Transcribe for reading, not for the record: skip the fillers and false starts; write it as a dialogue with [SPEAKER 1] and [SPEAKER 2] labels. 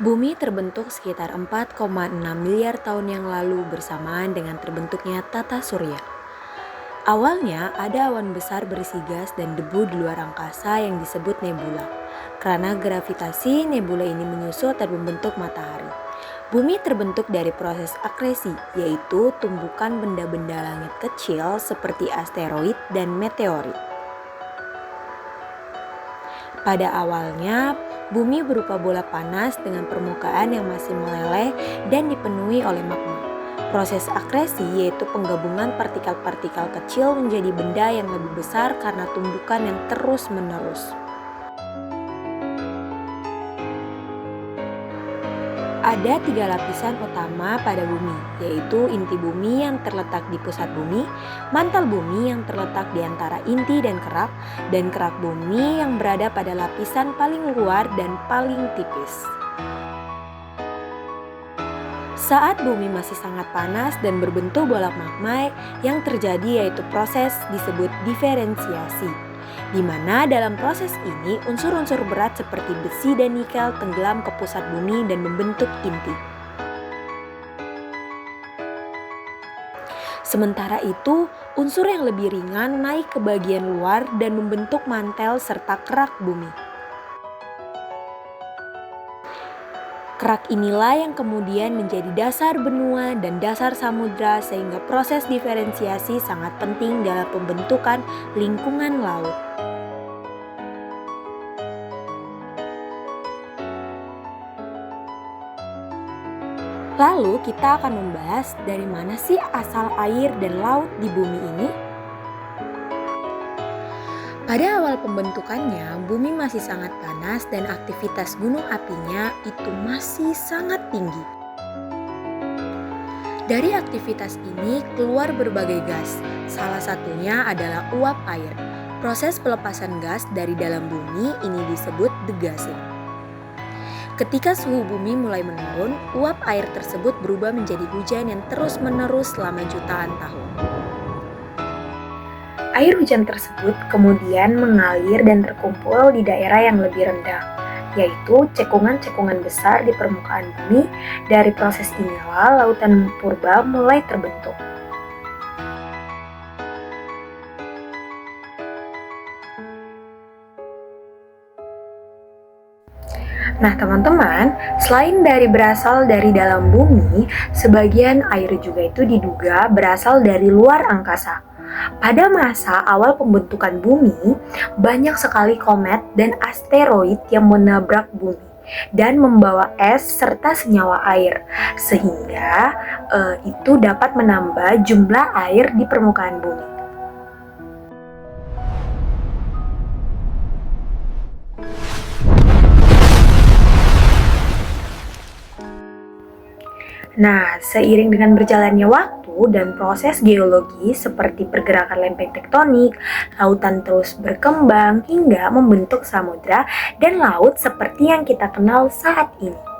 [SPEAKER 1] Bumi terbentuk sekitar 4,6 miliar tahun yang lalu bersamaan dengan terbentuknya tata surya. Awalnya ada awan besar berisi gas dan debu di luar angkasa yang disebut nebula. Karena gravitasi, nebula ini menyusut dan membentuk matahari. Bumi terbentuk dari proses akresi, yaitu tumbukan benda-benda langit kecil seperti asteroid dan meteorit. Pada awalnya, bumi berupa bola panas dengan permukaan yang masih meleleh dan dipenuhi oleh magma. Proses akresi yaitu penggabungan partikel-partikel kecil menjadi benda yang lebih besar karena tumbukan yang terus-menerus. Ada 3 lapisan utama pada bumi, yaitu inti bumi yang terletak di pusat bumi, mantel bumi yang terletak di antara inti dan kerak bumi yang berada pada lapisan paling luar dan paling tipis. Saat bumi masih sangat panas dan berbentuk bola magma, yang terjadi yaitu proses disebut diferensiasi, di mana dalam proses ini unsur-unsur berat seperti besi dan nikel tenggelam ke pusat bumi dan membentuk inti. Sementara itu, unsur yang lebih ringan naik ke bagian luar dan membentuk mantel serta kerak bumi. Kerak inilah yang kemudian menjadi dasar benua dan dasar samudra sehingga proses diferensiasi sangat penting dalam pembentukan lingkungan laut. Lalu kita akan membahas dari mana sih asal air dan laut di bumi ini? Pada awal pembentukannya, bumi masih sangat panas dan aktivitas gunung apinya itu masih sangat tinggi. Dari aktivitas ini keluar berbagai gas, salah satunya adalah uap air. Proses pelepasan gas dari dalam bumi ini disebut degassing. Ketika suhu bumi mulai menurun, uap air tersebut berubah menjadi hujan yang terus-menerus selama jutaan tahun. Air hujan tersebut kemudian mengalir dan terkumpul di daerah yang lebih rendah, yaitu cekungan-cekungan besar di permukaan bumi. Dari proses inilah lautan purba mulai terbentuk. Nah teman-teman, selain berasal dari dalam bumi, sebagian air juga itu diduga berasal dari luar angkasa. Pada masa awal pembentukan bumi, banyak sekali komet dan asteroid yang menabrak bumi dan membawa es serta senyawa air, sehingga itu dapat menambah jumlah air di permukaan bumi. Nah, seiring dengan berjalannya waktu dan proses geologi seperti pergerakan lempeng tektonik, lautan terus berkembang hingga membentuk samudra dan laut seperti yang kita kenal saat ini.